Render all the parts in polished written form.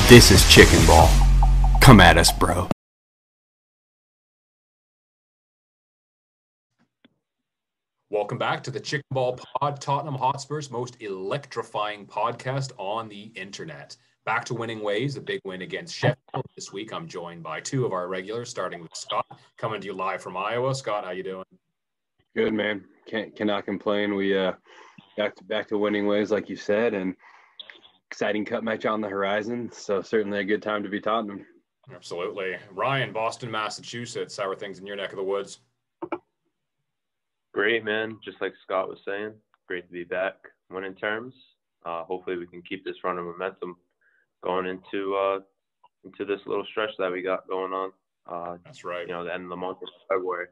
This is Chicken Ball. Come at us, bro. Welcome back to the Chicken Ball Pod, Tottenham Hotspur's most electrifying podcast on the internet. Back to winning ways, a big win against Sheffield this week. I'm joined by two of our regulars, starting with Scott, coming to you live from Iowa. Scott, how you doing? Good, man. Cannot complain. We back to winning ways, like you said, and exciting cup match on the horizon. So certainly a good time to be Tottenham. Absolutely. Ryan, Boston, Massachusetts. How are things in your neck of the woods? Great, man. Just like Scott was saying, great to be back winning terms. Hopefully we can keep this run of momentum going into this little stretch that we got going on. That's right. The end of the month of February.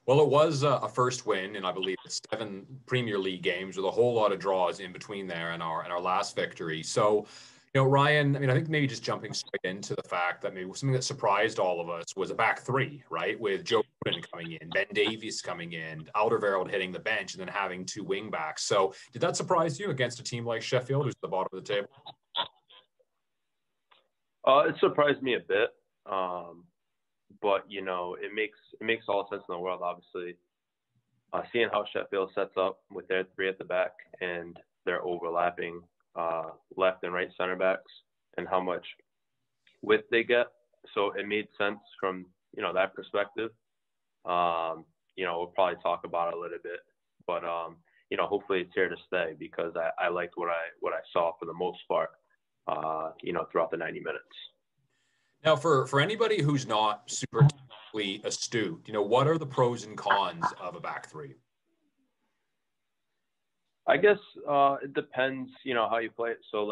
Well, it was a first win in, I believe, 7 Premier League games with a whole lot of draws in between there and our last victory. So, Ryan, I think maybe just jumping straight into the fact that maybe something that surprised all of us was a back three, right? With Joe Shuban coming in, Ben Davies coming in, Alderweireld hitting the bench, and then having 2 wing backs. So did that surprise you against a team like Sheffield, who's at the bottom of the table? It surprised me a bit. But, it makes all sense in the world, obviously. Seeing how Sheffield sets up with their 3 at the back and their overlapping left and right center backs and how much width they get. So it made sense from, that perspective. We'll probably talk about it a little bit. But, hopefully it's here to stay because I liked what I saw for the most part, throughout the 90 minutes. Now, for anybody who's not super technically astute, what are the pros and cons of a back three? I guess it depends, how you play it. So,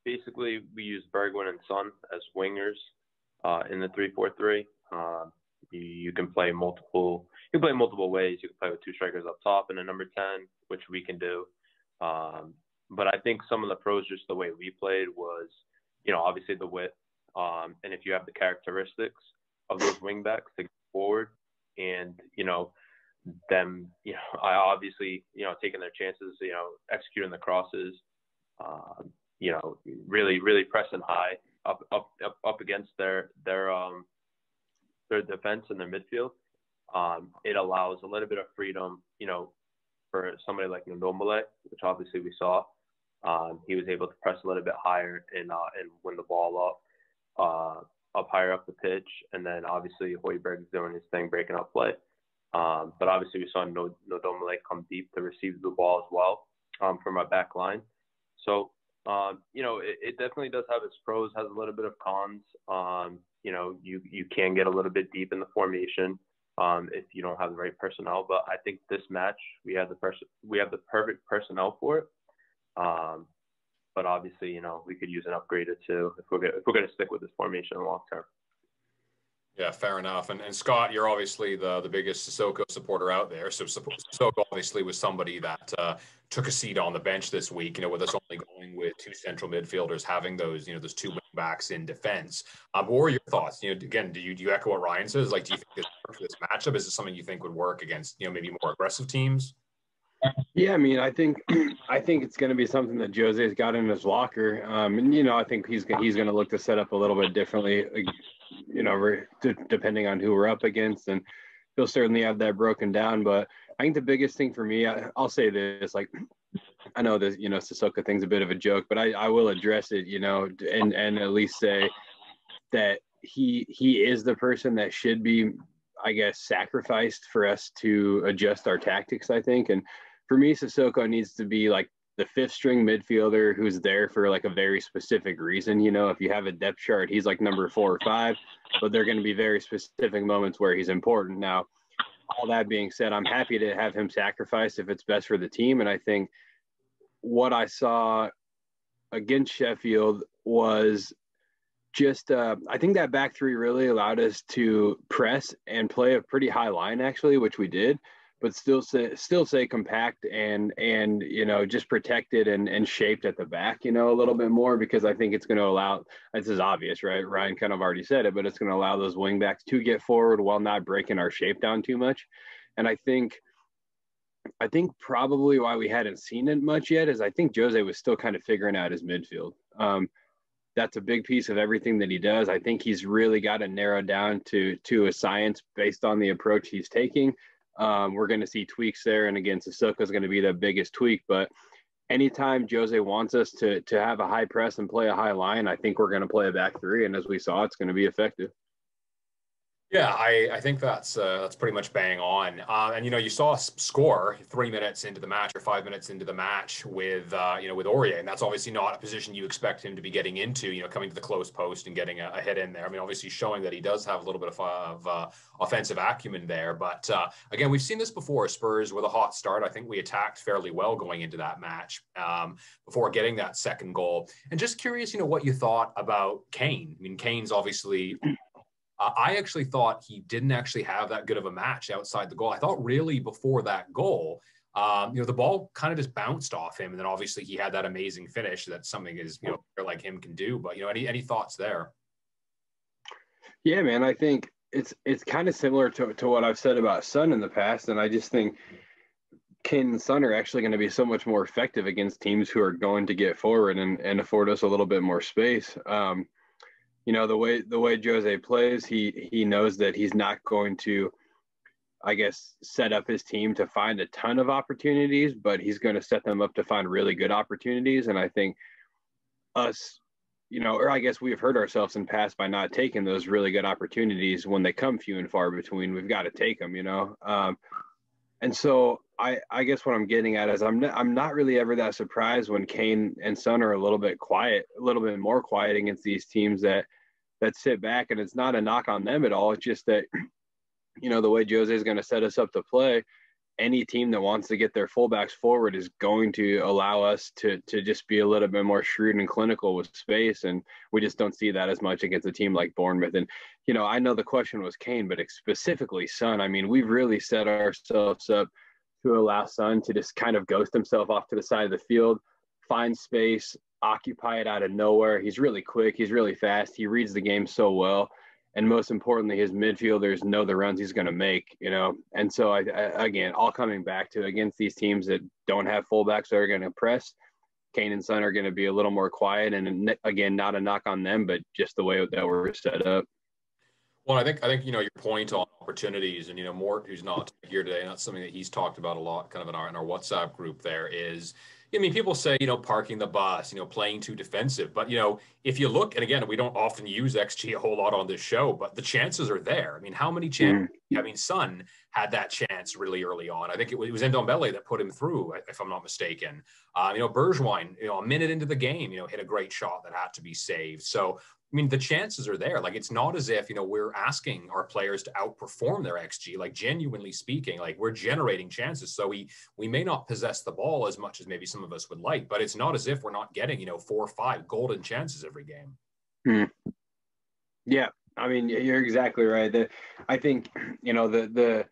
basically, we use Bergwijn and Son as wingers in the 3-4-3. You can play multiple ways. You can play with 2 strikers up top and a number 10, which we can do. But I think some of the pros, just the way we played, was, obviously the width. And if you have the characteristics of those wing backs to get forward and, them, I obviously, taking their chances, executing the crosses, really pressing high up against their defense and their midfield. It allows a little bit of freedom, for somebody like Ndomballer, which obviously we saw. He was able to press a little bit higher and win the ball up higher up the pitch, and then obviously Højbjerg's doing his thing, breaking up play. But obviously we saw Ndomballer come deep to receive the ball as well from our back line. So, it definitely does have its pros, has a little bit of cons. You can get a little bit deep in the formation if you don't have the right personnel. But I think this match we have the perfect personnel for it. But obviously, we could use an upgrade or two if we're going to stick with this formation long term. Yeah, fair enough. And Scott, you're obviously the biggest Sissoko supporter out there. So Sissoko obviously was somebody that took a seat on the bench this week, with us only going with 2 central midfielders, having those 2 wing backs in defense. What were your thoughts? Again, do you echo what Ryan says? Do you think this worked for this matchup? Is this something you think would work against, maybe more aggressive teams? Yeah, I think it's going to be something that Jose's got in his locker. And I think he's going to look to set up a little bit differently, depending on who we're up against, and he'll certainly have that broken down. But I think the biggest thing for me, I'll say this, I know this, Sissoko thing's a bit of a joke, but I will address it, and at least say that he is the person that should be, I guess, sacrificed for us to adjust our tactics, I think. And for me, Sissoko needs to be the 5th string midfielder who's there for a very specific reason. If you have a depth chart, he's number 4 or 5, but there are going to be very specific moments where he's important. Now, all that being said, I'm happy to have him sacrificed if it's best for the team. And I think what I saw against Sheffield was just I think that back three really allowed us to press and play a pretty high line, actually, which we did, but still stay compact and just protected and shaped at the back, a little bit more, because I think it's going to allow, this is obvious, right? Ryan kind of already said it, but it's going to allow those wing backs to get forward while not breaking our shape down too much. And I think probably why we hadn't seen it much yet is I think Jose was still kind of figuring out his midfield. that's a big piece of everything that he does. I think he's really got to narrow down to a science based on the approach he's taking. We're going to see tweaks there, and again, Sissoko is going to be the biggest tweak. But anytime Jose wants us to have a high press and play a high line, I think we're going to play a back three, and as we saw, it's going to be effective. Yeah, I think that's pretty much bang on. And you saw us score 3 minutes into the match or 5 minutes into the match with with Aurier, and that's obviously not a position you expect him to be getting into. Coming to the close post and getting a hit in there. I mean, obviously showing that he does have a little bit of offensive acumen there. But again, we've seen this before. Spurs with a hot start. I think we attacked fairly well going into that match before getting that second goal. And just curious, what you thought about Kane. I mean, Kane's obviously. I actually thought he didn't actually have that good of a match outside the goal. I thought really before that goal, the ball kind of just bounced off him. And then obviously he had that amazing finish. That's something is, like him can do. But, any thoughts there? Yeah, man, I think it's kind of similar to what I've said about Son in the past. And I just think Kane and Son are actually going to be so much more effective against teams who are going to get forward and afford us a little bit more space. The way Jose plays, he knows that he's not going to, I guess, set up his team to find a ton of opportunities, but he's going to set them up to find really good opportunities. And I think us, or I guess we've hurt ourselves in past by not taking those really good opportunities when they come few and far between. We've got to take them, and so I guess what I'm getting at is I'm not really ever that surprised when Kane and Son are a little bit more quiet against these teams that sit back, and it's not a knock on them at all. It's just that, the way Jose is going to set us up to play, any team that wants to get their fullbacks forward is going to allow us to just be a little bit more shrewd and clinical with space. And we just don't see that as much against a team like Bournemouth. And, I know the question was Kane, but specifically Son. I mean, we've really set ourselves up to allow Son to just kind of ghost himself off to the side of the field, find space, occupy it out of nowhere. He's really quick. He's really fast. He reads the game so well. And most importantly, his midfielders know the runs he's going to make, And so, I again, all coming back to against these teams that don't have fullbacks that are going to press, Kane and Son are going to be a little more quiet. And again, not a knock on them, but just the way that we're set up. Well, I think your point on opportunities, and Mort, who's not here today, and that's something that he's talked about a lot, kind of in our WhatsApp group. There is, I mean, people say parking the bus, playing too defensive, but if you look, and again, we don't often use XG a whole lot on this show, but the chances are there. I mean, how many chances? I mean, Son had that chance really early on. I think it was Ndomballer that put him through, if I'm not mistaken. Bergwijn, a minute into the game, hit a great shot that had to be saved. So. I mean, the chances are there. Like, it's not as if, we're asking our players to outperform their XG, like genuinely speaking, like we're generating chances. So we may not possess the ball as much as maybe some of us would like, but it's not as if we're not getting, 4 or 5 golden chances every game. Yeah. I mean, you're exactly right. I think, the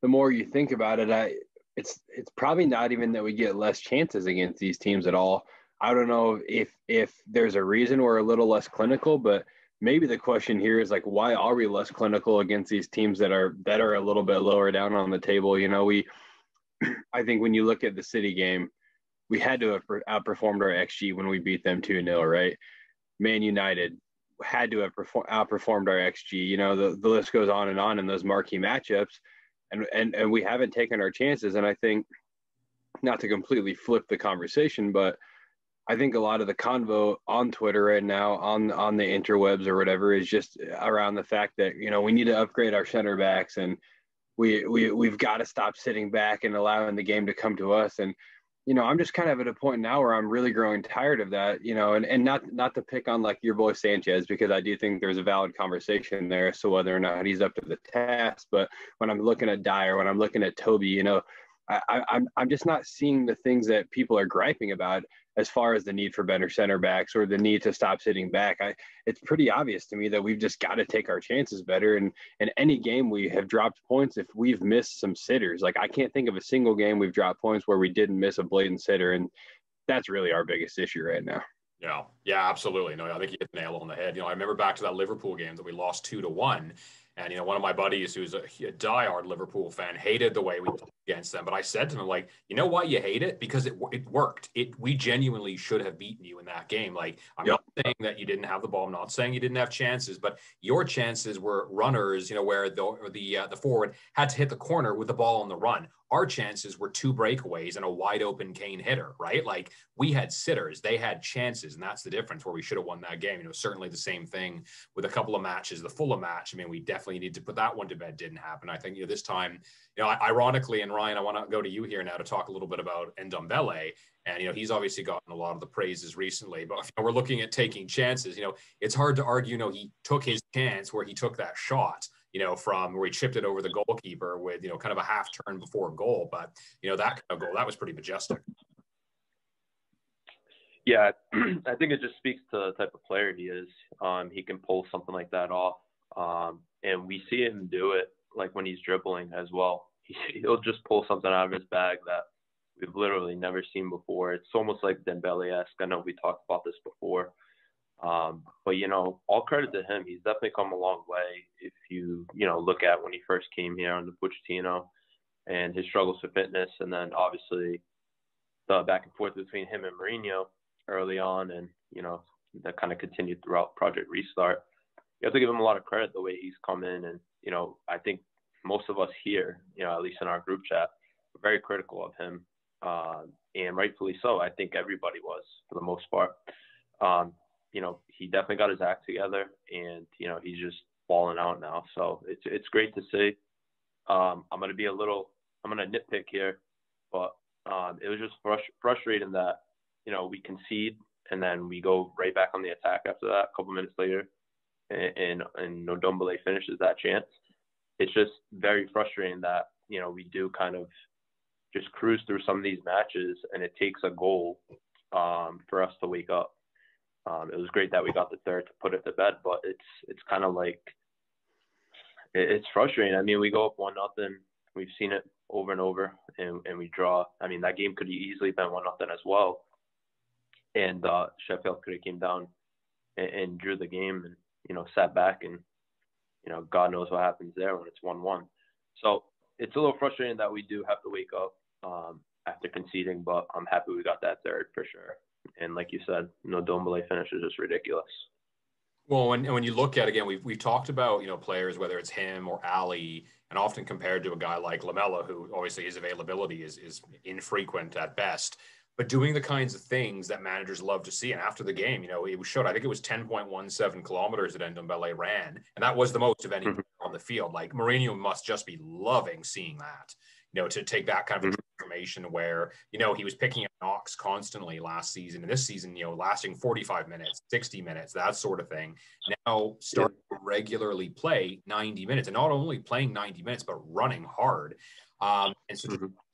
more you think about it, it's probably not even that we get less chances against these teams at all. I don't know if there's a reason we're a little less clinical, but maybe the question here is like, why are we less clinical against these teams that are a little bit lower down on the table? I think when you look at the City game, we had to have outperformed our XG when we beat them 2-0, right? Man United had to have outperformed our XG. The list goes on in those marquee matchups, and we haven't taken our chances. And I think, not to completely flip the conversation, but I think a lot of the convo on Twitter right now, on the interwebs or whatever, is just around the fact that, we need to upgrade our center backs, and we've got to stop sitting back and allowing the game to come to us. And, I'm just kind of at a point now where I'm really growing tired of that, and not to pick on like your boy Sanchez, because I do think there's a valid conversation there as to whether or not he's up to the task. But when I'm looking at Dyer, when I'm looking at Toby, I'm just not seeing the things that people are griping about as far as the need for better center backs or the need to stop sitting back. It's pretty obvious to me that we've just got to take our chances better. And in any game we have dropped points if we've missed some sitters. Like, I can't think of a single game we've dropped points where we didn't miss a blatant sitter. And that's really our biggest issue right now. Yeah, absolutely. No, I think you hit the nail on the head. I remember back to that Liverpool game that we lost 2-1. And, one of my buddies who's a diehard Liverpool fan hated the way we played against them. But I said to him, like, you know why you hate it? Because it worked. We genuinely should have beaten you in that game. Like, I'm not saying that you didn't have the ball. I'm not saying you didn't have chances, but your chances were runners, where the forward had to hit the corner with the ball on the run. Our chances were 2 breakaways and a wide open Kane hitter, right? Like, we had sitters, they had chances, and that's the difference where we should have won that game. Certainly the same thing with a couple of matches, the Fulham match. I mean, we definitely need to put that one to bed. Didn't happen. I think, this time, ironically, and Ryan, I want to go to you here now to talk a little bit about Ndomballer. And, he's obviously gotten a lot of the praises recently, but we're looking at taking chances. It's hard to argue, he took his chance where he took that shot, from where he chipped it over the goalkeeper with, kind of a half turn before goal. But, that kind of goal, that was pretty majestic. Yeah, I think it just speaks to the type of player he is. He can pull something like that off. And we see him do it, like when he's dribbling as well. He'll just pull something out of his bag that we've literally never seen before. It's almost like Dembele-esque. I know we talked about this before. But, all credit to him. He's definitely come a long way. If you, look at when he first came here under Pochettino and his struggles for fitness, and then obviously the back and forth between him and Mourinho early on, and, that kind of continued throughout Project Restart. You have to give him a lot of credit the way he's come in. And, I think most of us here, at least in our group chat, were very critical of him. And rightfully so. I think everybody was, for the most part. He definitely got his act together, and, he's just balling out now. So it's great to see. I'm going to nitpick here, but it was just frustrating that, we concede and then we go right back on the attack after that a couple minutes later, and Ndomballer finishes that chance. It's just very frustrating that, we do kind of just cruise through some of these matches, and it takes a goal for us to wake up. It was great that we got the third to put it to bed, but it's kind of like it's frustrating. I mean, we go up 1-0. We've seen it over and over, and we draw. I mean, that game could have easily been 1-0 as well, and Sheffield could have came down and drew the game, and sat back, and God knows what happens there when it's 1-1. So it's a little frustrating that we do have to wake up after conceding, but I'm happy we got that third for sure. And like you said, Ndomballer finish is just ridiculous. Well, when you look at, again, we've talked about, players, whether it's him or Ali, and often compared to a guy like Lamela, who obviously his availability is infrequent at best, but doing the kinds of things that managers love to see. And after the game, it showed, I think it was 10.17 kilometers that Ndomballer ran. And that was the most of any on the field. Like, Mourinho must just be loving seeing that, to take that kind of information where, he was picking up knocks constantly last season, and this season, lasting 45 minutes, 60 minutes, that sort of thing. Now starting to regularly play 90 minutes, and not only playing 90 minutes, but running hard. And so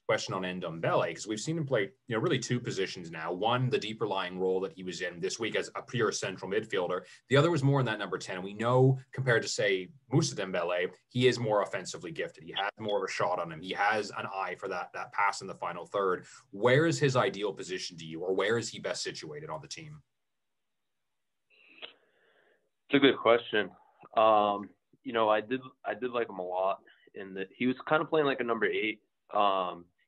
question on Ndomballer, because we've seen him play, really 2 positions now. One, the deeper lying role that he was in this week as a pure central midfielder. The other was more in that number 10. And we know, compared to, say, Moussa Dembélé, he is more offensively gifted. He has more of a shot on him. He has an eye for that pass in the final third. Where is his ideal position to you, or where is he best situated on the team? It's a good question. I did like him a lot in that he was kind of playing like a number 8.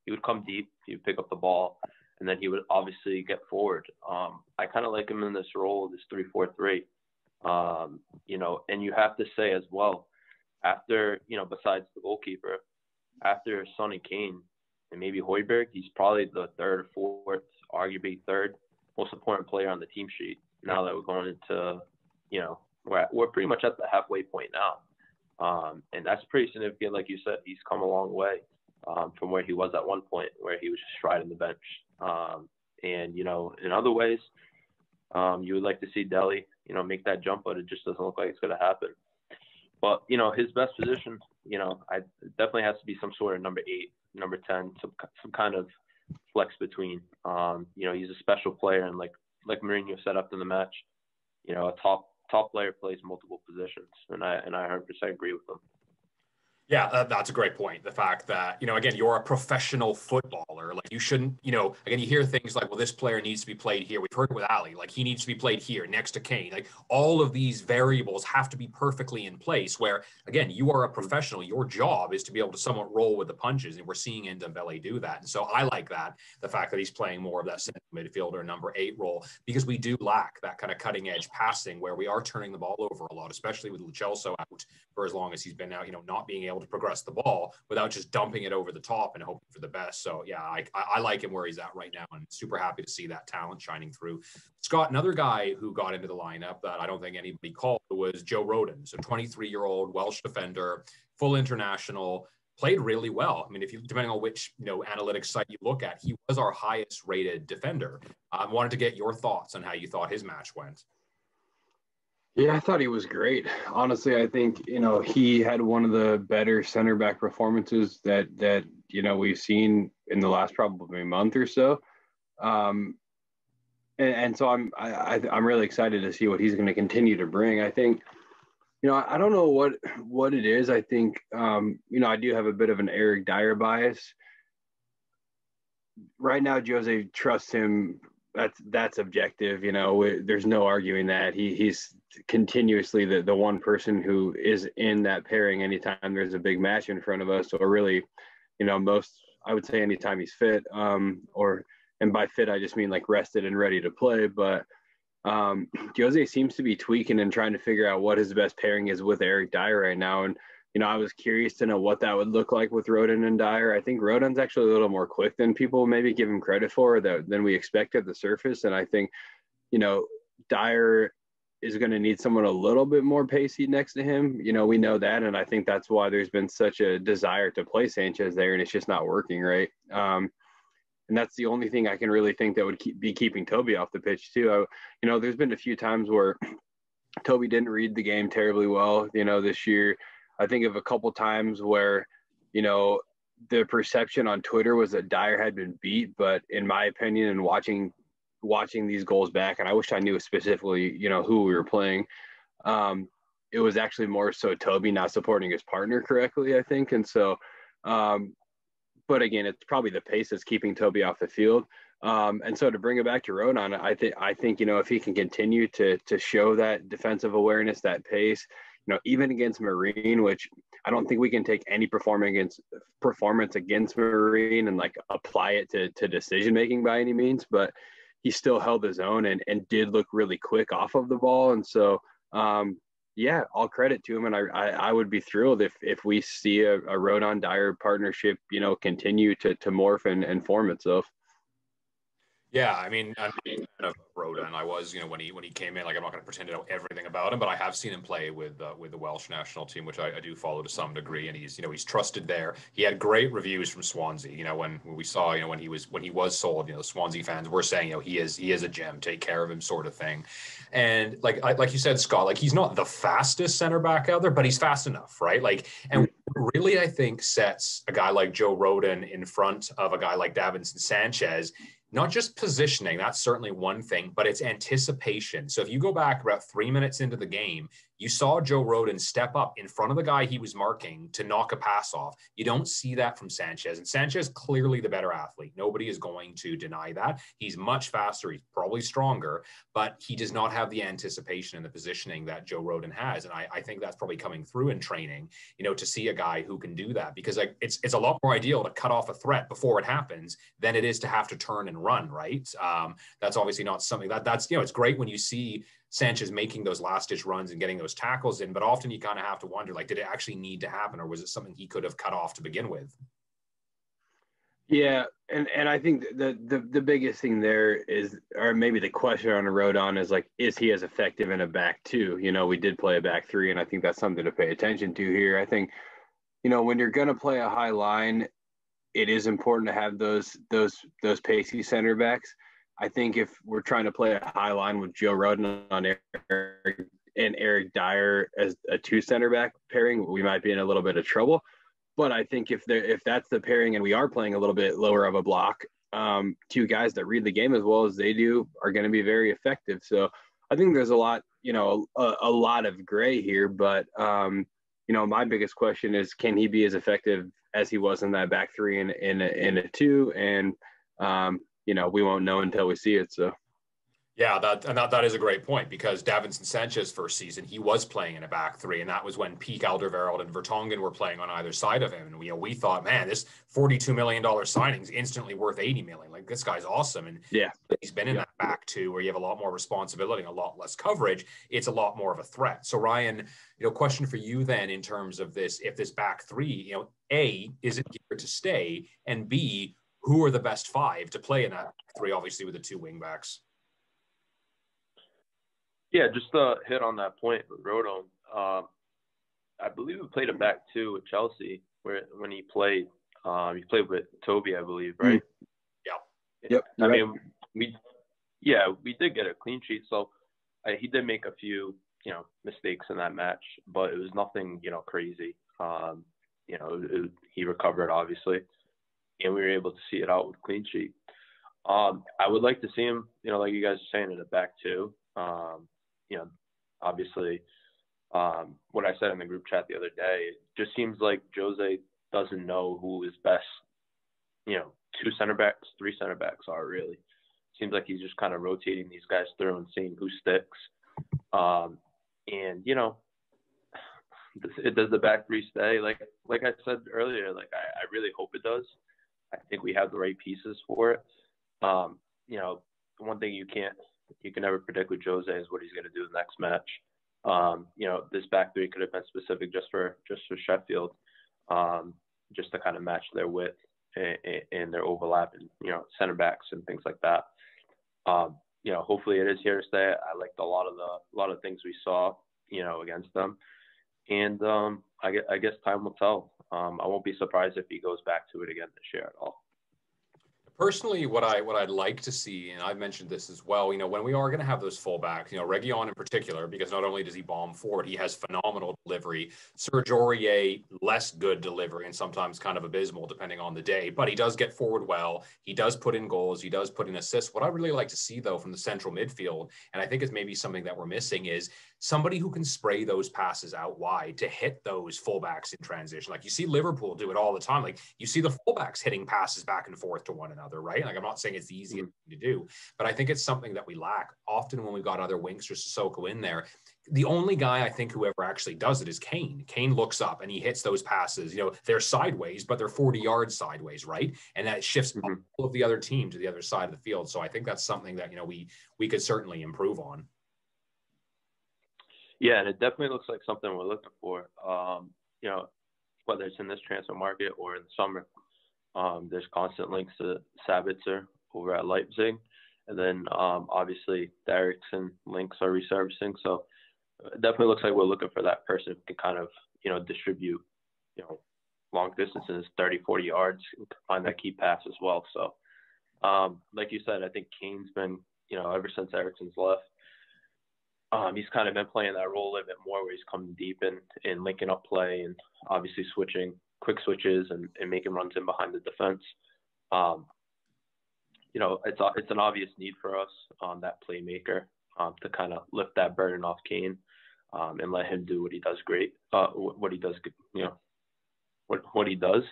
He would come deep, he would pick up the ball, and then he would obviously get forward. I kind of like him in this role, this 3-4-3. And you have to say as well, after, besides the goalkeeper, after Sonny Kane and maybe Højbjerg, he's probably the 3rd or 4th, arguably 3rd most important player on the team sheet. Now that we're going into, we're pretty much at the halfway point now. And that's pretty significant. Like you said, he's come a long way. From where he was at one point, where he was just riding the bench. And, in other ways, you would like to see Dele, make that jump, but it just doesn't look like it's going to happen. But, his best position, it definitely has to be some sort of number 8, number 10, some kind of flex between. He's a special player, and like Mourinho set up in the match, a top player plays multiple positions, and I 100% agree with him. Yeah, that's a great point. The fact that, again, you're a professional footballer. Like, you shouldn't, again, you hear things like, well, this player needs to be played here. We've heard it with Ali. Like, he needs to be played here next to Kane. Like, all of these variables have to be perfectly in place where, again, you are a professional. Your job is to be able to somewhat roll with the punches. And we're seeing Ndomballer do that. And so I like that, the fact that he's playing more of that central midfielder, number 8 role, because we do lack that kind of cutting edge passing where we are turning the ball over a lot, especially with Lo Celso out for as long as he's been out, not being able to progress the ball without just dumping it over the top and hoping for the best. So yeah, I like him where he's at right now, and super happy to see that talent shining through. Scott, another guy who got into the lineup that I don't think anybody called was Joe Rodon. So 23-year-old Welsh defender, full international, played really well. I mean, if you, depending on which analytics site you look at, he was our highest rated defender. I wanted to get your thoughts on how you thought his match went. Yeah, I thought he was great. Honestly, I think, he had one of the better center back performances that we've seen in the last probably month or so. And so I'm really excited to see what he's going to continue to bring. I think, I don't know what it is. I think, I do have a bit of an Eric Dyer bias. Right now, Jose trusts him. That's objective. There's no arguing that. He's continuously the one person who is in that pairing anytime there's a big match in front of us, or really, I would say anytime he's fit, and by fit, I just mean like rested and ready to play. But Jose seems to be tweaking and trying to figure out what his best pairing is with Eric Dyer right now. And, I was curious to know what that would look like with Rodon and Dyer. I think Rodon's actually a little more quick than people maybe give him credit for, than we expect at the surface. And I think, Dyer is going to need someone a little bit more pacey next to him. We know that. And I think that's why there's been such a desire to play Sanchez there, and it's just not working right. And that's the only thing I can really think that would be keeping Toby off the pitch too. There's been a few times where Toby didn't read the game terribly well, this year. I think of a couple times where, the perception on Twitter was that Dyer had been beat. But in my opinion, and watching these goals back, and I wish I knew specifically, who we were playing, it was actually more so Toby not supporting his partner correctly, I think. And so, but again, it's probably the pace that's keeping Toby off the field. And so to bring it back to Rodon, I think, if he can continue to show that defensive awareness, that pace, even against Marine, which I don't think we can take any performance against Marine and like apply it to decision-making by any means, but he still held his own and did look really quick off of the ball. And so, yeah, all credit to him. And I would be thrilled if we see a Rodon Dyer partnership, continue to morph and form itself. Yeah, I mean, I'm a fan of Rodon. I was, when he came in, like, I'm not going to pretend to know everything about him, but I have seen him play with the Welsh national team, which I do follow to some degree, and he's trusted there. He had great reviews from Swansea. When we saw, when he was sold, the Swansea fans were saying, he is a gem, take care of him, sort of thing. And like you said, Scott, like, he's not the fastest center back out there, but he's fast enough, right? Like, and really, I think sets a guy like Joe Rodon in front of a guy like Davinson Sanchez. Not just positioning, that's certainly one thing, but it's anticipation. So if you go back about 3 minutes into the game, you saw Joe Rodon step up in front of the guy he was marking to knock a pass off. You don't see that from Sanchez. And Sanchez, clearly the better athlete. Nobody is going to deny that. He's much faster. He's probably stronger, but he does not have the anticipation and the positioning that Joe Rodon has. And I think that's probably coming through in training, to see a guy who can do that, because it's a lot more ideal to cut off a threat before it happens than it is to have to turn and run, right? That's obviously not something that's, it's great when you see Sanchez making those last-ditch runs and getting those tackles in, but often you kind of have to wonder, like, did it actually need to happen, or was it something he could have cut off to begin with? Yeah, and I think the biggest thing there is, or maybe the question on a Rodon is, like, is he as effective in a back two? We did play a back three, and I think that's something to pay attention to here. I think, when you're going to play a high line, it is important to have those pacey center backs. I think if we're trying to play a high line with Joe Rodon on Eric Dyer as a two center back pairing, we might be in a little bit of trouble. But I think if that's the pairing and we are playing a little bit lower of a block, two guys that read the game as well as they do are going to be very effective. So I think there's a lot, a lot of gray here, but my biggest question is, can he be as effective as he was in that back three in a two? And, we won't know until we see it. So. Yeah, that is a great point, because Davinson Sanchez first season, he was playing in a back three, and that was when Peak, Alderweireld, and Vertonghen were playing on either side of him. And we thought, man, this $42 million signing is instantly worth $80 million. Like, this guy's awesome. And yeah, he's been in that back two where you have a lot more responsibility, a lot less coverage. It's a lot more of a threat. So Ryan, question for you then in terms of this: if this back three, A, is it geared to stay, and B, who are the best five to play in that back three? Obviously, with the two wing backs. Yeah, just to hit on that point with Rodon, I believe we played a back two with Chelsea when he played with Toby, I believe, right? Yeah. Yep. I mean, we did get a clean sheet, so he did make a few, mistakes in that match, but it was nothing, crazy. He recovered, obviously, and we were able to see it out with a clean sheet. I would like to see him, like you guys are saying, in a back two. Obviously, what I said in the group chat the other day, it just seems like Jose doesn't know who his best, two center backs, three center backs are really. Seems like he's just kind of rotating these guys through and seeing who sticks. Does the back three stay? Like I said earlier, I really hope it does. I think we have the right pieces for it. One thing you can never predict with Jose is what he's going to do the next match. This back three could have been specific just for Sheffield, just to kind of match their width and their overlap and, center backs and things like that. Hopefully it is here to stay. I liked a lot of things we saw, against them. And I guess time will tell. I won't be surprised if he goes back to it again this year at all. Personally, what I'd like to see, and I've mentioned this as well, when we are going to have those fullbacks, Reguilon in particular, because not only does he bomb forward, he has phenomenal delivery. Serge Aurier, less good delivery and sometimes kind of abysmal depending on the day, but he does get forward well. He does put in goals. He does put in assists. What I really like to see, though, from the central midfield, and I think it's maybe something that we're missing, is somebody who can spray those passes out wide to hit those fullbacks in transition. Like, you see Liverpool do it all the time. Like, you see the fullbacks hitting passes back and forth to one another, right? Like, I'm not saying it's the easiest thing to do, but I think it's something that we lack often when we've got other wingsters, Sissoko in there. The only guy I think who ever actually does it is Kane. Kane looks up and he hits those passes. They're sideways, but they're 40 yards sideways, right? And that shifts all of the other team to the other side of the field. So I think that's something that, we could certainly improve on. Yeah, and it definitely looks like something we're looking for. Whether it's in this transfer market or in the summer, there's constant links to Sabitzer over at Leipzig, and then obviously the Eriksson links are resurfacing. So it definitely looks like we're looking for that person who can kind of distribute long distances, 30, 40 yards, and find that key pass as well. So like you said, I think Kane's been ever since Eriksson's left. He's kind of been playing that role a little bit more, where he's coming deep and linking up play and obviously quick switches and making runs in behind the defense. It's an obvious need for us, that playmaker, to kind of lift that burden off Kane, and let him do what he does great, what he does, what he does.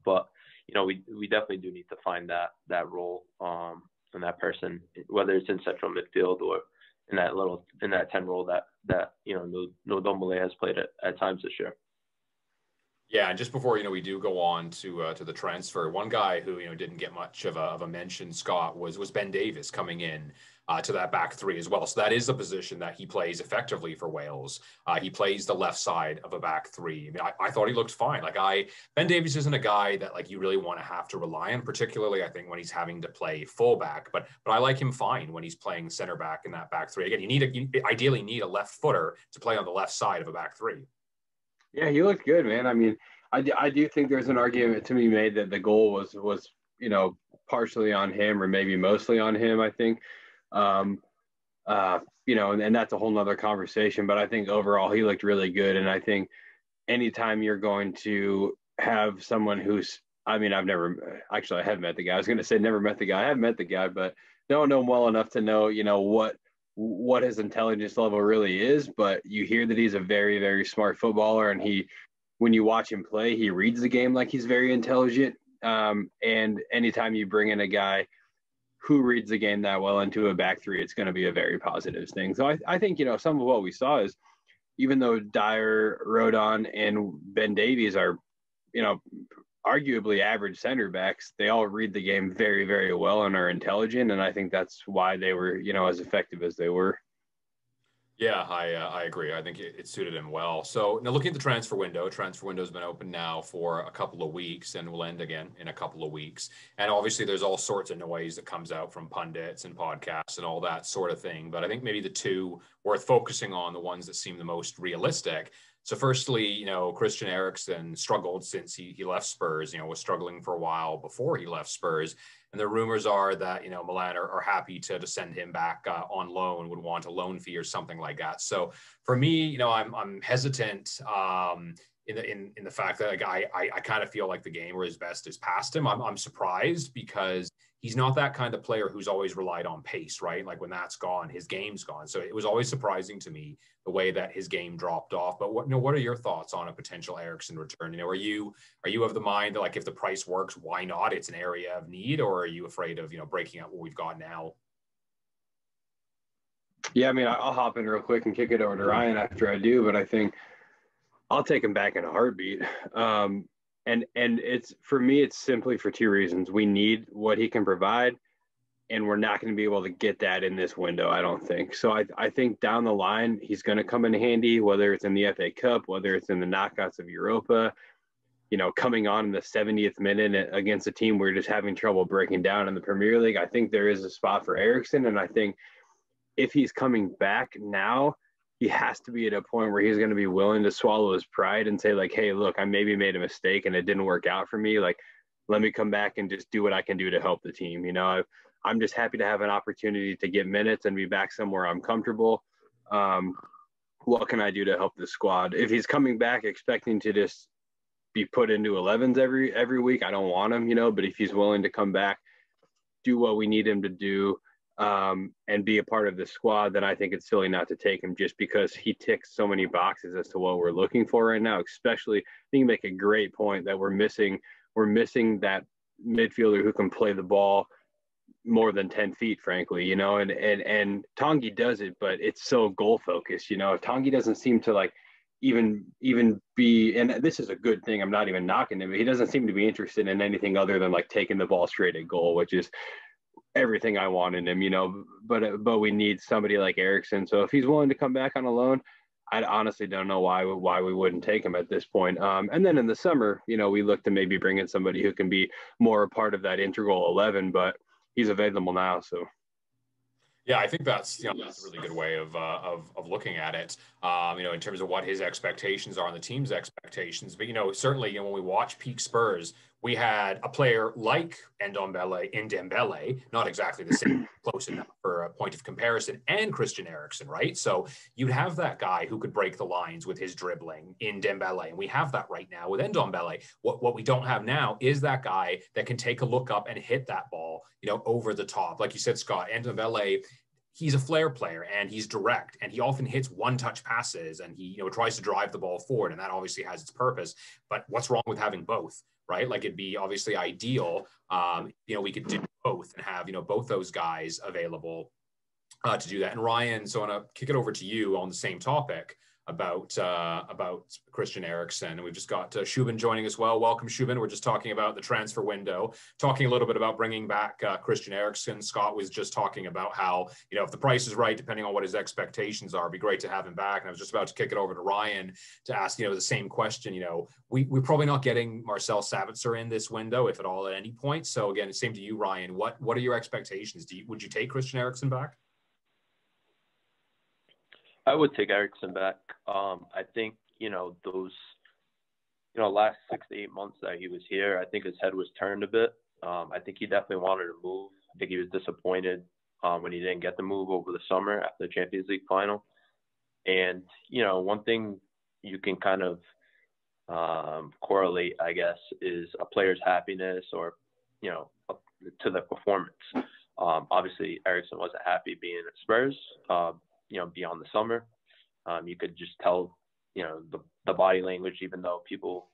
But we definitely do need to find that role, and that person, whether it's in central midfield or in that 10 role that Ndomballer has played at times this year. Yeah, and just before we do go on to the transfer, one guy who didn't get much of a mention, Scott, was Ben Davies coming in to that back three as well. So that is a position that he plays effectively for Wales. He plays the left side of a back three. I mean, I thought he looked fine. Ben Davies isn't a guy that you really want to have to rely on, particularly I think when he's having to play fullback. But I like him fine when he's playing center back in that back three. Again, you ideally need a left footer to play on the left side of a back three. Yeah, he looked good, man. I mean, I do think there's an argument to be made that the goal was partially on him or maybe mostly on him, I think. And that's a whole nother conversation. But I think overall he looked really good. And I think anytime you're going to have someone who's, I haven't met the guy. I was going to say never met the guy. I have met the guy, but don't know him well enough to know, what his intelligence level really is, but you hear that he's a very, very smart footballer, and when you watch him play, he reads the game like he's very intelligent. And anytime you bring in a guy who reads the game that well into a back three, it's going to be a very positive thing. So I think, some of what we saw is, even though Dyer, Rodon, and Ben Davies are, arguably average center backs, they all read the game very, very well and are intelligent. And I think that's why they were, as effective as they were. Yeah, I agree. I think it suited him well. So now looking at the transfer window's been open now for a couple of weeks and will end again in a couple of weeks. And obviously there's all sorts of noise that comes out from pundits and podcasts and all that sort of thing. But I think maybe the two worth focusing on, the ones that seem the most realistic. So firstly, Christian Eriksen struggled since he left Spurs, was struggling for a while before he left Spurs. And the rumors are that, Milan are happy to send him back on loan, would want a loan fee or something like that. So for me, I'm hesitant in the fact that, like, I kind of feel like the game where his best is past him. I'm surprised because he's not that kind of player who's always relied on pace, right? Like when that's gone, his game's gone. So it was always surprising to me the way that his game dropped off. But what are your thoughts on a potential Eriksen return? Are you of the mind that, like, if the price works, why not? It's an area of need, or are you afraid of, breaking up what we've got now? Yeah, I mean, I'll hop in real quick and kick it over to Ryan after I do, but I think I'll take him back in a heartbeat. And it's, for me, it's simply for two reasons. We need what he can provide, and we're not going to be able to get that in this window, I don't think. So I think down the line, he's going to come in handy, whether it's in the FA Cup, whether it's in the knockouts of Europa, coming on in the 70th minute against a team we're just having trouble breaking down in the Premier League. I think there is a spot for Eriksen, and I think if he's coming back now, he has to be at a point where he's going to be willing to swallow his pride and say, like, hey, look, I maybe made a mistake and it didn't work out for me. Like, let me come back and just do what I can do to help the team. I'm just happy to have an opportunity to get minutes and be back somewhere I'm comfortable. What can I do to help the squad? If he's coming back expecting to just be put into 11s every week, I don't want him, but if he's willing to come back, do what we need him to do, and be a part of the squad, then I think it's silly not to take him, just because he ticks so many boxes as to what we're looking for right now. Especially, I think you make a great point that we're missing that midfielder who can play the ball more than 10 feet, frankly, and Tanguy does it, but it's so goal focused. Tanguy doesn't seem to even be, and this is a good thing, I'm not even knocking him, but he doesn't seem to be interested in anything other than like taking the ball straight at goal, which is everything I want in him, but we need somebody like Eriksen. So if he's willing to come back on a loan, I honestly don't know why we wouldn't take him at this point. And then in the summer, we look to maybe bring in somebody who can be more a part of that integral 11, but he's available now. So. Yeah, I think that's a really good way of looking at it. In terms of what his expectations are and the team's expectations. But certainly, when we watch peak Spurs, we had a player like Ndombele, not exactly the same, close enough for a point of comparison, and Christian Eriksen, right? So you'd have that guy who could break the lines with his dribbling in Dembele, and we have that right now with Ndombele. What we don't have now is that guy that can take a look up and hit that ball, over the top. Like you said, Scott, Ndombele, he's a flair player and he's direct, and he often hits one-touch passes, and he tries to drive the ball forward, and that obviously has its purpose. But what's wrong with having both, right? Like, it'd be obviously ideal. We could do both and have both those guys available to do that. And Ryan, so I want to kick it over to you on the same topic about Christian Eriksen. And we've just got Shuban joining as well. Welcome, Shuban. We're just talking about the transfer window, talking a little bit about bringing back Christian Eriksen. Scott was just talking about how, if the price is right, depending on what his expectations are, it'd be great to have him back. And I was just about to kick it over to Ryan to ask, the same question. We're probably not getting Marcel Sabitzer in this window, if at all, at any point. So again, same to you, Ryan. What are your expectations? Would you take Christian Eriksen back? I would take Eriksen back. I think, those, last 6 to 8 months that he was here, I think his head was turned a bit. I think he definitely wanted to move. I think he was disappointed when he didn't get the move over the summer after the Champions League final. And, one thing you can kind of correlate, I guess, is a player's happiness or, to the performance. Obviously, Eriksson wasn't happy being at Spurs, beyond the summer. You could just tell, the body language, even though people,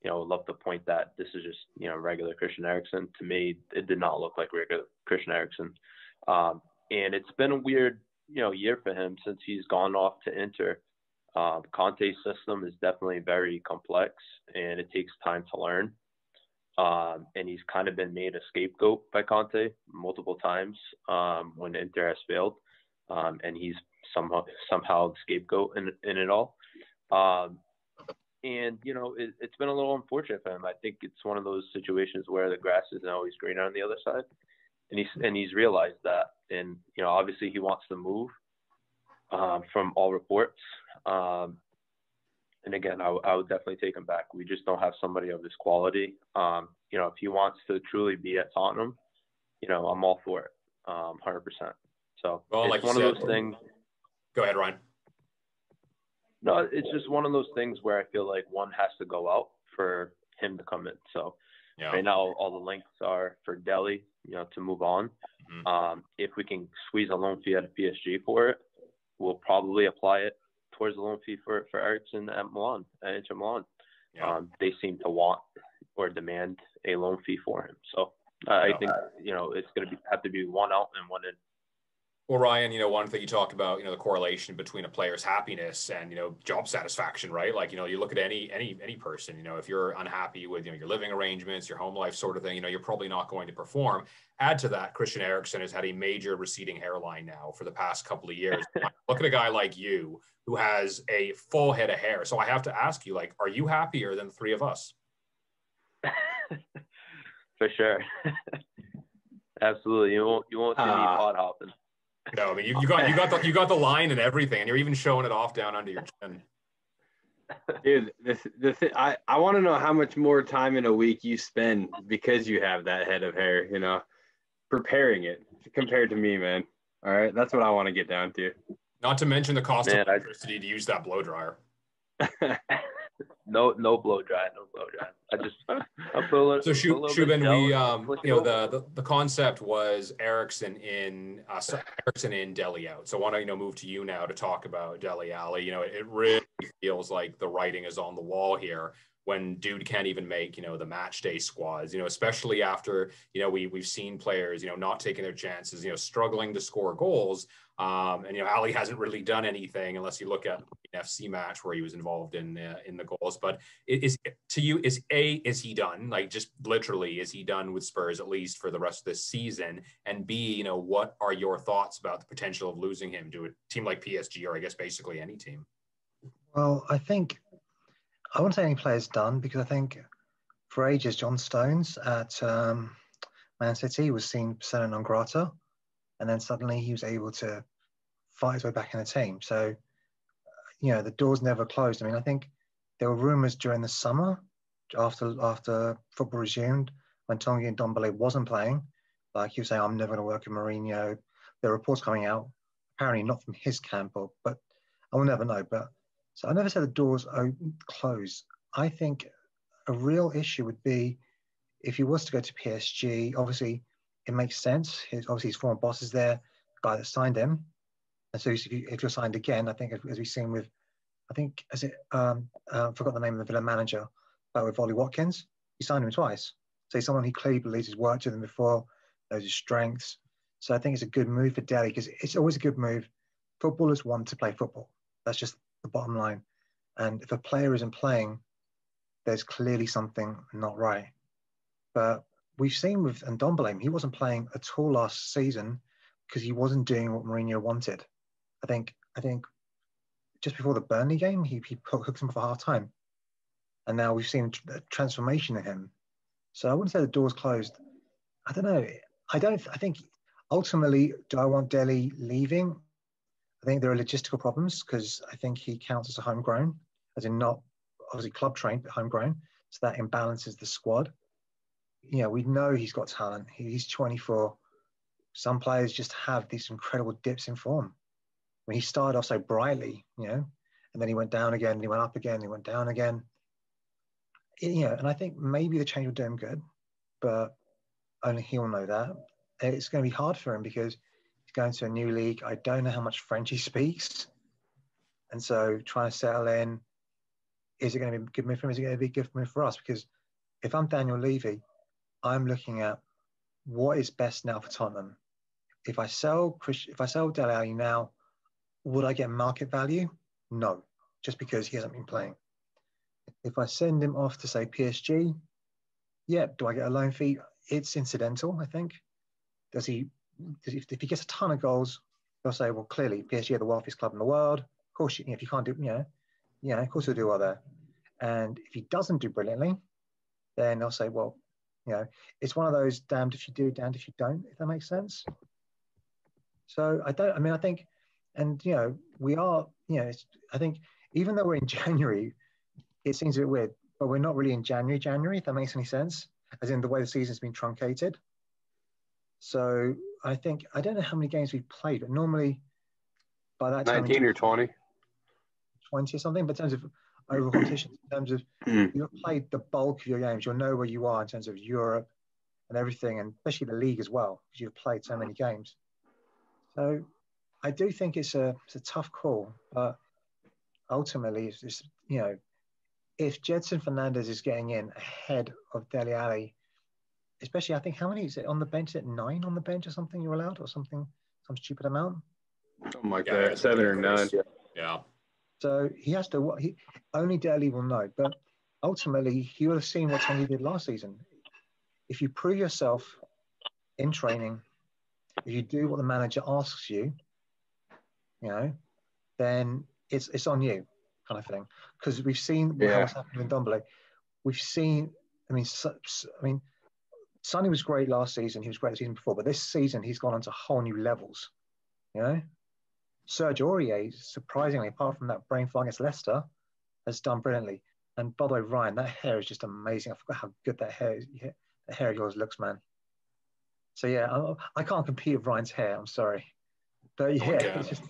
love to point that this is just, regular Christian Eriksen. To me, it did not look like regular Christian Eriksen. And it's been a weird, year for him since he's gone off to Inter. Conte's system is definitely very complex, and it takes time to learn. And he's kind of been made a scapegoat by Conte multiple times when Inter has failed. And he's somehow the scapegoat in it all. And, it's been a little unfortunate for him. I think it's one of those situations where the grass isn't always greener on the other side. And he's realized that. And, obviously he wants to move from all reports. And again, I would definitely take him back. We just don't have somebody of this quality. If he wants to truly be at Tottenham, I'm all for it, 100%. So it's one of those things. Go ahead, Ryan. No, it's just one of those things where I feel like one has to go out for him to come in. So right now, all the links are for Delhi, to move on. Mm-hmm. If we can squeeze a loan fee out of PSG for it, we'll probably apply it towards the loan fee for Eriksson at Inter Milan. Yeah. They seem to want or demand a loan fee for him. So I think, it's going to have to be one out and one in. Well, Ryan, one thing you talked about, the correlation between a player's happiness and, job satisfaction, right? Like, you look at any person, if you're unhappy with, your living arrangements, your home life sort of thing, you're probably not going to perform. Add to that, Christian Eriksen has had a major receding hairline now for the past couple of years. Look at a guy like you who has a full head of hair. So I have to ask you, are you happier than the three of us? For sure. Absolutely. You won't see me pod hopping. No, I mean you got the line and everything, and you're even showing it off down under your chin. Dude, I want to know how much more time in a week you spend because you have that head of hair, preparing it compared to me, man. All right, that's what I want to get down to. Not to mention the cost of electricity to use that blow dryer. No blow dry. I put a little. So Shuban, the concept was Eriksson in, Dele out. So I want to move to you now to talk about Dele Alli. It really feels like the writing is on the wall here when dude can't even make the match day squads. Especially after we've seen players not taking their chances, struggling to score goals. And Ali hasn't really done anything unless you look at an FC match where he was involved in the goals. But is he done? Like, just literally, is he done with Spurs at least for the rest of this season? And B, what are your thoughts about the potential of losing him to a team like PSG, or I guess basically any team? Well, I think I wouldn't say any player's done, because I think for ages John Stones at Man City was seen persona non grata. And then suddenly he was able to fight his way back in the team. So, the doors never closed. I mean, I think there were rumours during the summer, after football resumed, when Tanguy and Ndomballer wasn't playing. Like, he was saying, I'm never going to work with Mourinho. There are reports coming out, apparently not from his camp, but I will never know. But so I never said the doors close. I think a real issue would be if he was to go to PSG, obviously, it makes sense. His former boss is there, the guy that signed him. And so if you're signed again, I think as we've seen with, forgot the name of the Villa manager, but with Ollie Watkins, he signed him twice. So he's someone he clearly believes has worked with him before, knows his strengths. So I think it's a good move for Dele, because it's always a good move. Footballers want to play football. That's just the bottom line. And if a player isn't playing, there's clearly something not right. But we've seen with Ndomballer, he wasn't playing at all last season because he wasn't doing what Mourinho wanted. I think just before the Burnley game, he hooked him for half time. And now we've seen a transformation in him. So I wouldn't say the door's closed. I don't know. I think ultimately, do I want Dele leaving? I think there are logistical problems, because I think he counts as a homegrown, as in not obviously club trained, but homegrown. So that imbalances the squad. We know he's got talent. He's 24. Some players just have these incredible dips in form. When he started off so brightly, and then he went down again, and he went up again, and he went down again. And I think maybe the change will do him good, but only he'll know that. it's going to be hard for him because he's going to a new league. I don't know how much French he speaks. And so trying to settle in, is it going to be a good move for him? Is it going to be a good move for us? Because if I'm Daniel Levy, I'm looking at what is best now for Tottenham. If I sell Dele Alli now, would I get market value? No, just because he hasn't been playing. If I send him off to, say, PSG, yeah, do I get a loan fee? It's incidental, I think. If he gets a ton of goals, they'll say, well, clearly PSG are the wealthiest club in the world. Of course, if you can't do, of course he'll do well there. And if he doesn't do brilliantly, then they'll say, well, it's one of those damned if you do, damned if you don't, if that makes sense. So I think, and, we are, I think even though we're in January, it seems a bit weird, but we're not really in January, if that makes any sense, as in the way the season's been truncated. So I think, I don't know how many games we've played, but normally by that time, 19 or 20. 20 or something, but in terms of over competition, in terms of you've played the bulk of your games, you'll know where you are in terms of Europe and everything, and especially the league as well, because you've played so many games. So I do think it's a tough call, but ultimately, it's if Jedson Fernandez is getting in ahead of Dele Alli, especially, I think, how many is it on the bench? Is it 9 on the bench or something you're allowed, or something, some stupid amount? Something like that, 7 or 9. Yeah. So he has to, only Dele will know, but ultimately he will have seen what Tongi did last season. If you prove yourself in training, if you do what the manager asks you, then it's on you, kind of thing. Because we've seen what's happened in Ndomballer. We've seen, Sonny was great last season. He was great the season before, but this season he's gone on to whole new levels. Serge Aurier, surprisingly, apart from that brain fly against Leicester, has done brilliantly. And by the way, Ryan, that hair is just amazing. I forgot how good that hair is. The hair of yours looks, man. So yeah, I can't compete with Ryan's hair. I'm sorry, but yeah, it's just,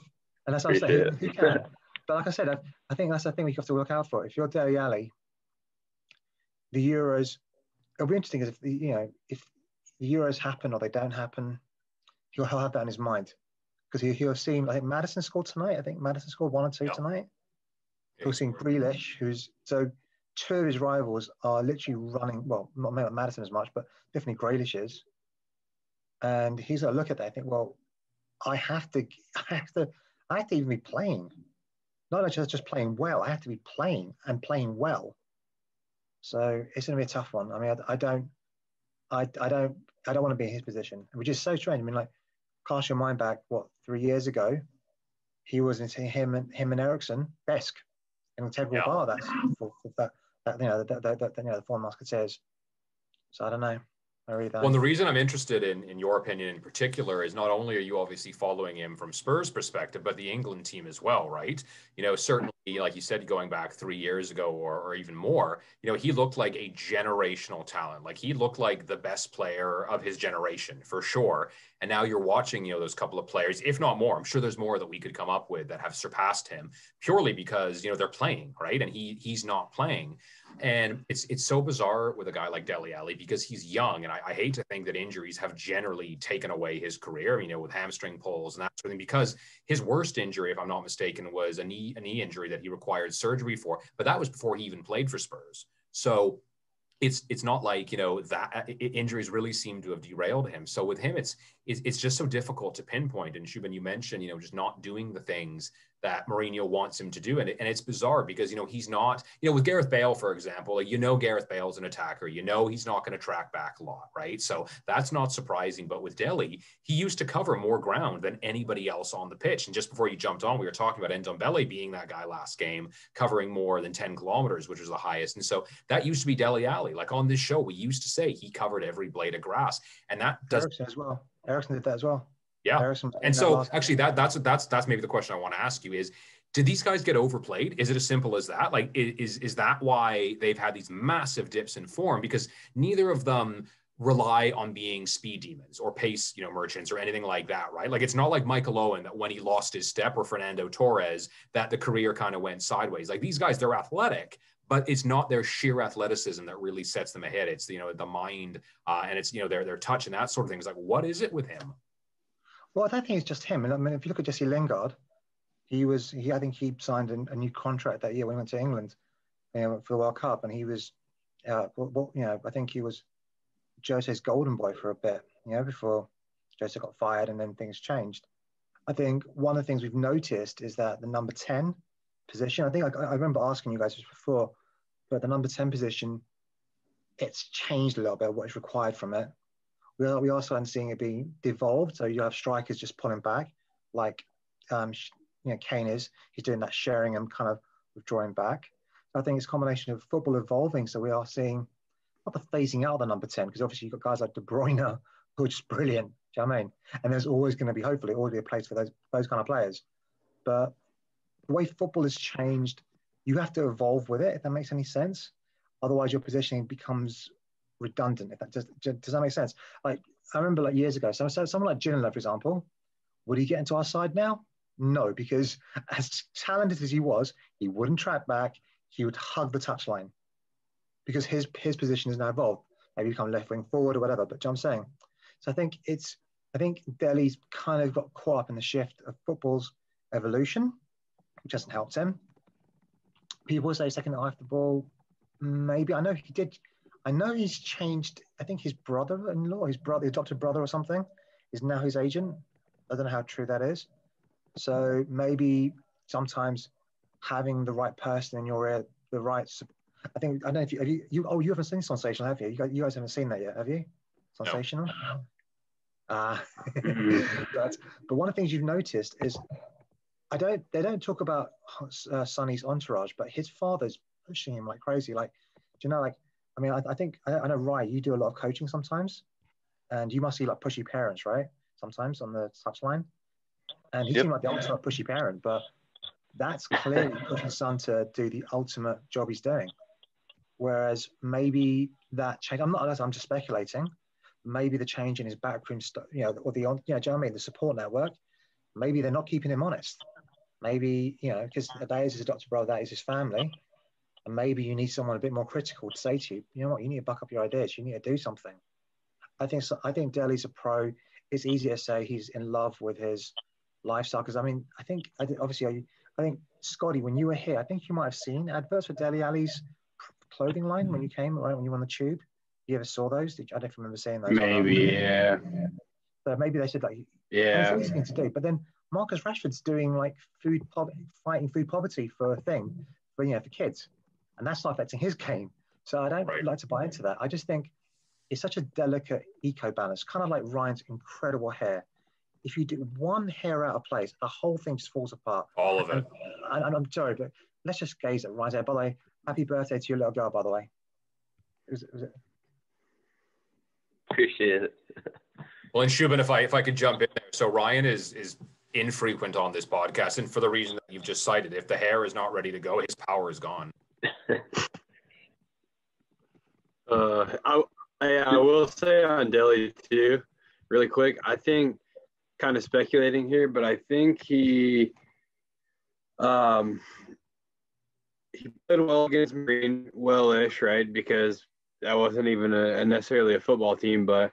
and that's what I'm saying. You can, but like I said, I think that's the thing we have to look out for. If you're Dele Alli, the Euros, it'll be interesting if if the Euros happen or they don't happen, he'll have that in his mind. Because he'll have seen, I think Maddison scored tonight. I think Maddison scored 1 or 2 tonight. He'll seen Grealish, so 2 of his rivals are literally running, well, not Maddison as much, but definitely Grealish is. And he's going to look at that and think, well, I have to even be playing. Not just playing well, I have to be playing and playing well. So it's going to be a tough one. I mean, I don't want to be in his position, which is so strange. I mean, like, cast your mind back, 3 years ago, he was into him and Ericsson, Besk, an integral bar. That's for that the foreign musketeers. So I don't know. I really don't. Well, the reason I'm interested in your opinion in particular is not only are you obviously following him from Spurs' perspective, but the England team as well, right? Certainly, like you said, going back 3 years ago or even more, he looked like a generational talent. Like he looked like the best player of his generation for sure. And now you're watching, those couple of players, if not more. I'm sure there's more that we could come up with that have surpassed him purely because, they're playing, right? And he's not playing. And it's so bizarre with a guy like Dele Alli because he's young. And I hate to think that injuries have generally taken away his career, with hamstring pulls and that sort of thing, because his worst injury, if I'm not mistaken, was a knee injury that he required surgery for. But that was before he even played for Spurs. So it's not like, that injuries really seem to have derailed him. So with him, it's just so difficult to pinpoint. And Shuban, you mentioned, just not doing the things that Mourinho wants him to do. And it's bizarre because, he's not, with Gareth Bale, for example, Gareth Bale's an attacker, he's not going to track back a lot, right? So that's not surprising. But with Dele, he used to cover more ground than anybody else on the pitch. And just before you jumped on, we were talking about Ndomballer being that guy last game, covering more than 10 kilometers, which was the highest. And so that used to be Dele Alli. Like on this show, we used to say he covered every blade of grass. And that does Ericsson as well. Ericsson did that as well. Yeah. And so actually that's maybe the question I want to ask you is, did these guys get overplayed? Is it as simple as that? Like, is that why they've had these massive dips in form? Because neither of them rely on being speed demons or pace, merchants or anything like that, right? Like, it's not like Michael Owen that when he lost his step, or Fernando Torres that the career kind of went sideways. Like, these guys, they're athletic, but it's not their sheer athleticism that really sets them ahead. It's, you know, the mind and it's, you know, their touch and that sort of thing. It's like, what is it with him? Well, I don't think it's just him. And I mean, if you look at Jesse Lingard, I think he signed a new contract that year when he went to England, you know, for the World Cup, and he was, you know, I think he was Jose's golden boy for a bit, you know, before Jose got fired and then things changed. I think one of the things we've noticed is that the number 10 position, I remember asking you guys this before, but the number 10 position, it's changed a little bit what is required from it. We are starting seeing it being devolved. So you have strikers just pulling back, like you know, Kane is. He's doing that sharing and kind of withdrawing back. So I think it's a combination of football evolving. So we are seeing not the phasing out of the number 10, because obviously you've got guys like De Bruyne who are just brilliant. Do you know what I mean? And there's always going to be, hopefully, always be a place for those kind of players. But the way football has changed, you have to evolve with it, if that makes any sense. Otherwise, your positioning becomes redundant. If that does that make sense? Like, I remember like years ago, someone like Ginola, for example, would he get into our side now? No, because as talented as he was, he wouldn't track back. He would hug the touchline because his position is now evolved. Maybe become left wing forward or whatever. But you know what I'm saying? So I think Delhi's kind of got caught up in the shift of football's evolution, which hasn't helped him. People say second half the ball. Maybe I know he did. I know he's changed. I think his brother-in-law, his adopted brother or something, is now his agent. I don't know how true that is. So maybe sometimes having the right person in your ear, the right. I don't know if you haven't seen Sensational, have you? You guys haven't seen that yet, have you? Sensational. No. But one of the things you've noticed is they don't talk about Sonny's entourage, but his father's pushing him like crazy. Like, do you know, like, I mean, I know, Rai, you do a lot of coaching sometimes, and you must see like pushy parents, right? Sometimes on the touchline, and he seemed like the ultimate pushy parent, but that's clearly pushing son to do the ultimate job he's doing. Whereas maybe that change, I'm just speculating. Maybe the change in his backroom, you know, or the, you know, do you know what I mean? The support network, maybe they're not keeping him honest. Maybe, you know, because that is his adopted brother, that is his family. And maybe you need someone a bit more critical to say to you, you know what, you need to buck up your ideas. You need to do something. I think Delhi's a pro. It's easier to say he's in love with his lifestyle. Because, I mean, I think Scotty, when you were here, I think you might have seen adverts for Dele Alli's clothing line when you came, right, when you were on the tube. You ever saw those? I don't remember seeing those. Maybe, yeah. So maybe they said like, yeah, it's an easy thing to do. But then Marcus Rashford's doing like fighting food poverty for a thing, for kids, and that's not affecting his game. So I don't like to buy into that. I just think it's such a delicate eco balance, kind of like Ryan's incredible hair. If you do one hair out of place, the whole thing just falls apart. All of it. And I'm sorry, but let's just gaze at Ryan's hair. By the way, happy birthday to your little girl, by the way. Was it? Appreciate it. Well, and Shuban, if I could jump in there. So Ryan is infrequent on this podcast, and for the reason that you've just cited, if the hair is not ready to go, his power is gone. I will say on Delhi too, really quick. I think, kind of speculating here, but I think he played well against Marine, well-ish, right? Because that wasn't even necessarily a football team, but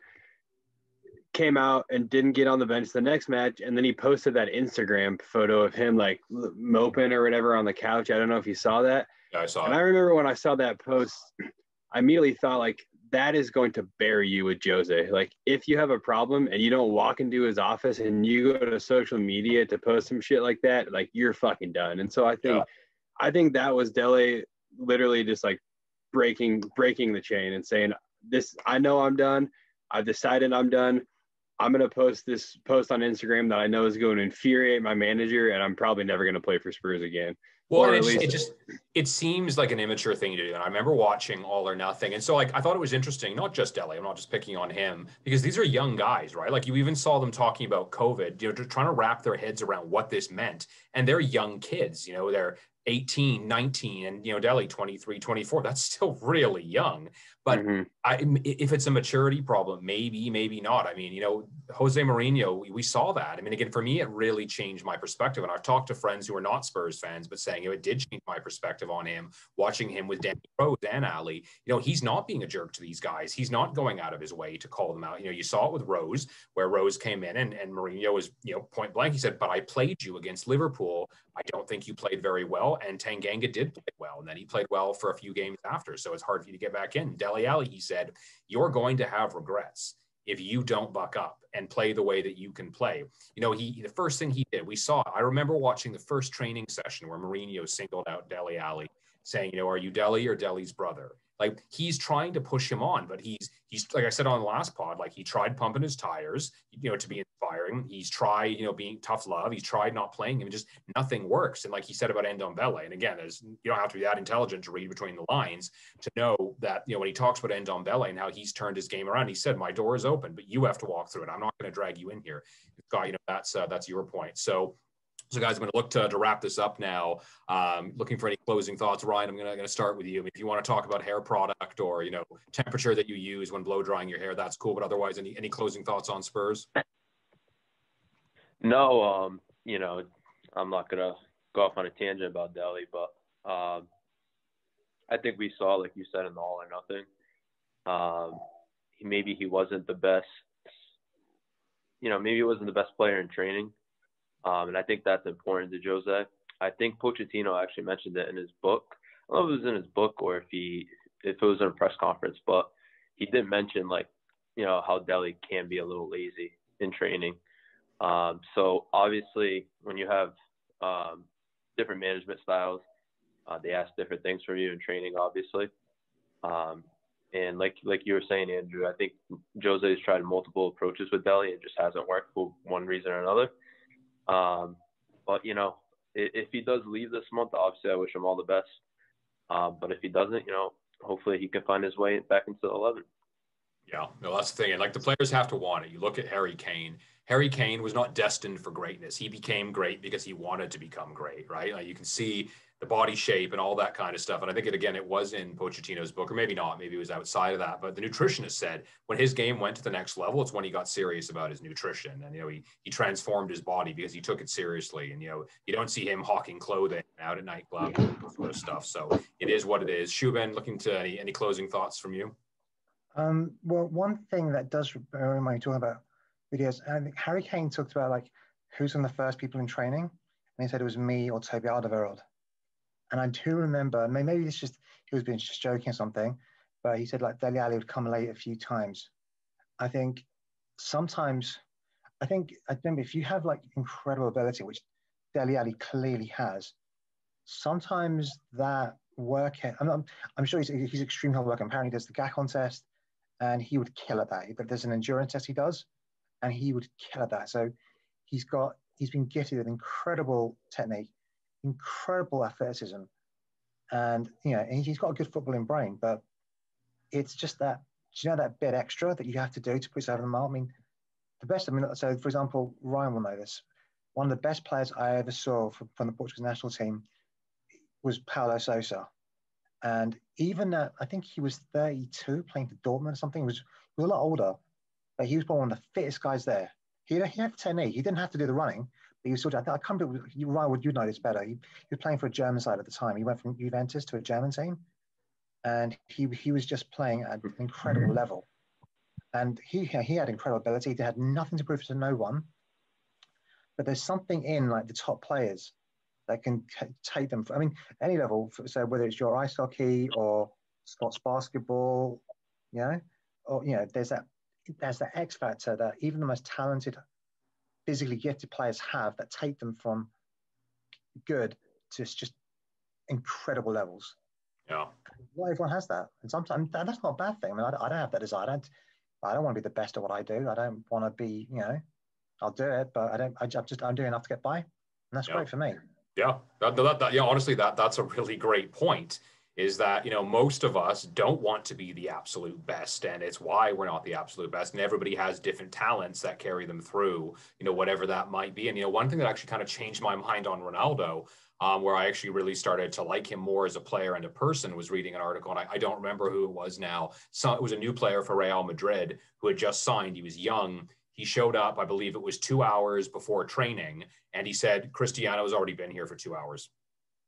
came out and didn't get on the bench the next match, and then he posted that Instagram photo of him like moping or whatever on the couch. I don't know if you saw that. Yeah, I saw it. And I remember when I saw that post, I immediately thought like, that is going to bury you with Jose. Like, if you have a problem and you don't walk into his office and you go to social media to post some shit like that, like, you're fucking done. And so I think that was Dele literally just like breaking the chain and saying, this, I know I'm done. I've decided I'm done. I'm going to post this post on Instagram that I know is going to infuriate my manager, and I'm probably never going to play for Spurs again. Well, it seems like an immature thing to do. And I remember watching All or Nothing. And so, like, I thought it was interesting, not just Dele, I'm not just picking on him, because these are young guys, right? Like, you even saw them talking about COVID, trying to wrap their heads around what this meant. And they're young kids, they're 18, 19, and, you know, Dele 23, 24. That's still really young. But if it's a maturity problem, maybe not. I mean, you know, Jose Mourinho, we saw that. I mean, again, for me, it really changed my perspective. And I've talked to friends who are not Spurs fans, but saying, you know, it did change my perspective on him, watching him with Danny Rose and Ali. You know, he's not being a jerk to these guys. He's not going out of his way to call them out. You know, you saw it with Rose, where Rose came in and Mourinho was, you know, point blank. He said, but I played you against Liverpool. I don't think you played very well. And Tanganga did play well. And then he played well for a few games after. So it's hard for you to get back in. Dele Alli, he said, you're going to have regrets if you don't buck up and play the way that you can play. You know, the first thing he did, we saw, I remember watching the first training session where Mourinho singled out Dele Alli, saying, you know, are you Dele or Dele's brother? Like, he's trying to push him on, but he's like I said on the last pod, like, he tried pumping his tires, you know, to be inspiring. He's tried, you know, being tough love. He's tried not playing him, and just nothing works. And like he said about Ndomballer, and again, you don't have to be that intelligent to read between the lines to know that, you know, when he talks about Ndomballer and how he's turned his game around, he said, my door is open, but you have to walk through it. I'm not going to drag you in here. God, you know, that's your point. So guys, I'm going to look to wrap this up now. Looking for any closing thoughts. Ryan, I'm going to start with you. I mean, if you want to talk about hair product or, you know, temperature that you use when blow drying your hair, that's cool. But otherwise, any closing thoughts on Spurs? No, you know, I'm not going to go off on a tangent about Dele, but I think we saw, like you said, in the All or Nothing. Maybe he wasn't the best, you know, maybe he wasn't the best player in training. And I think that's important to Jose. I think Pochettino actually mentioned it in his book. I don't know if it was in his book or if it was in a press conference, but he did mention, like, you know, how Dele can be a little lazy in training. So obviously when you have different management styles, they ask different things from you in training, obviously. And like you were saying, Andrew, I think Jose has tried multiple approaches with Dele. It just hasn't worked for one reason or another. But, you know, if he does leave this month, obviously I wish him all the best. But if he doesn't, you know, hopefully he can find his way back into the 11. Yeah, no, that's the thing. And like, the players have to want it. You look at Harry Kane. Harry Kane was not destined for greatness. He became great because he wanted to become great, right? Like, you can see the body shape and all that kind of stuff. And I think it was in Pochettino's book, or maybe not, maybe it was outside of that. But the nutritionist said when his game went to the next level, it's when he got serious about his nutrition. And, you know, he transformed his body because he took it seriously. And, you know, you don't see him hawking clothing out at nightclubs and that sort of stuff. So it is what it is. Shuban, looking to any closing thoughts from you? Well, one thing that does remind me talking about videos, I think Harry Kane talked about, like, who's one of the first people in training, and he said it was me or Toby Alderweireld. And I do remember, maybe it's just he was being just joking or something, but he said, like, Dele Alli would come late a few times. I think sometimes, I remember if you have, like, incredible ability, which Dele Alli clearly has, sometimes that work, I'm sure he's extremely hard worker. Apparently he does the GACON test, and he would kill at that. But there's an endurance test he does, and he would kill at that. So he's been gifted with incredible technique, incredible athleticism, and, you know, and he's got a good footballing brain. But it's just that, you know, that bit extra that you have to do to put yourself in the mark. I mean, so for example, Ryan will know this. One of the best players I ever saw from the Portugal national team was Paulo Sousa. And even I think he was 32, playing for Dortmund or something. He was a lot older, but he was one of the fittest guys there. He had technique. He didn't have to do the running, but he was sort of, I can't remember, Ryan, would you know this better? He was playing for a German side at the time. He went from Juventus to a German team, and he was just playing at an incredible level. And he had incredible ability. He had nothing to prove to no one. But there's something in, like, the top players that can take them, I mean, any level. So whether it's your ice hockey or Scots basketball, you know, or, you know, there's that X factor that even the most talented, physically gifted players have, that take them from good to just incredible levels. Yeah. Not everyone has that, and sometimes that's not a bad thing. I mean, I don't have that desire. I don't want to be the best at what I do. I don't want to be, you know, I'll do it, but I'm doing enough to get by, and that's great for me. Yeah, honestly, that's a really great point, is that, you know, most of us don't want to be the absolute best, and it's why we're not the absolute best. And everybody has different talents that carry them through, you know, whatever that might be. And, you know, one thing that actually kind of changed my mind on Ronaldo, where I actually really started to like him more as a player and a person, was reading an article, and I don't remember who it was now. So it was a new player for Real Madrid who had just signed. He was young. He showed up, I believe it was 2 hours before training, and he said, Cristiano has already been here for 2 hours.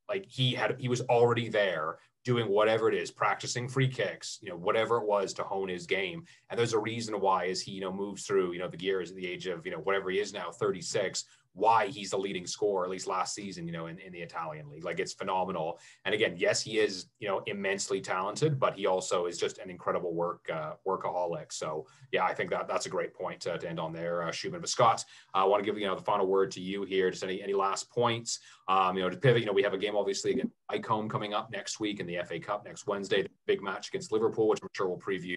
Like he was already there doing whatever it is, practicing free kicks, whatever it was to hone his game. And there's a reason why, as he, moves through, the gears at the age of, whatever he is now, 36, why he's the leading scorer, at least last season, in the Italian league. Like, it's phenomenal. And again, yes, he is, immensely talented, but he also is just an incredible workaholic. So yeah, I think that's a great point to end on there, Shuban. But Scott, I want to give, the final word to you here. Just any last points, to pivot, we have a game obviously against Icombe coming up next week in the FA Cup next Wednesday, the big match against Liverpool, which I'm sure we'll preview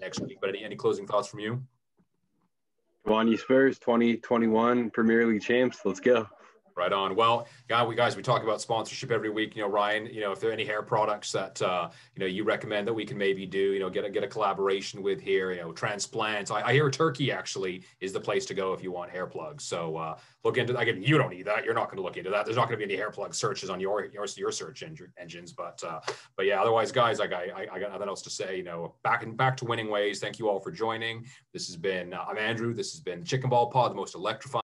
next week. But any closing thoughts from you? Come on, you Spurs, 2021 Premier League champs. Let's go. Right on. Well, guys, we talk about sponsorship every week. Ryan, if there are any hair products that you recommend that we can maybe do, get a collaboration with here, transplants. I hear Turkey actually is the place to go if you want hair plugs. So look into that. Again, you don't need that. You're not going to look into that. There's not going to be any hair plug searches on your search engines. But yeah, otherwise, guys, I got nothing else to say. Back to winning ways. Thank you all for joining. This has been I'm Andrew. This has been Chicken Ball Pod, the most electrifying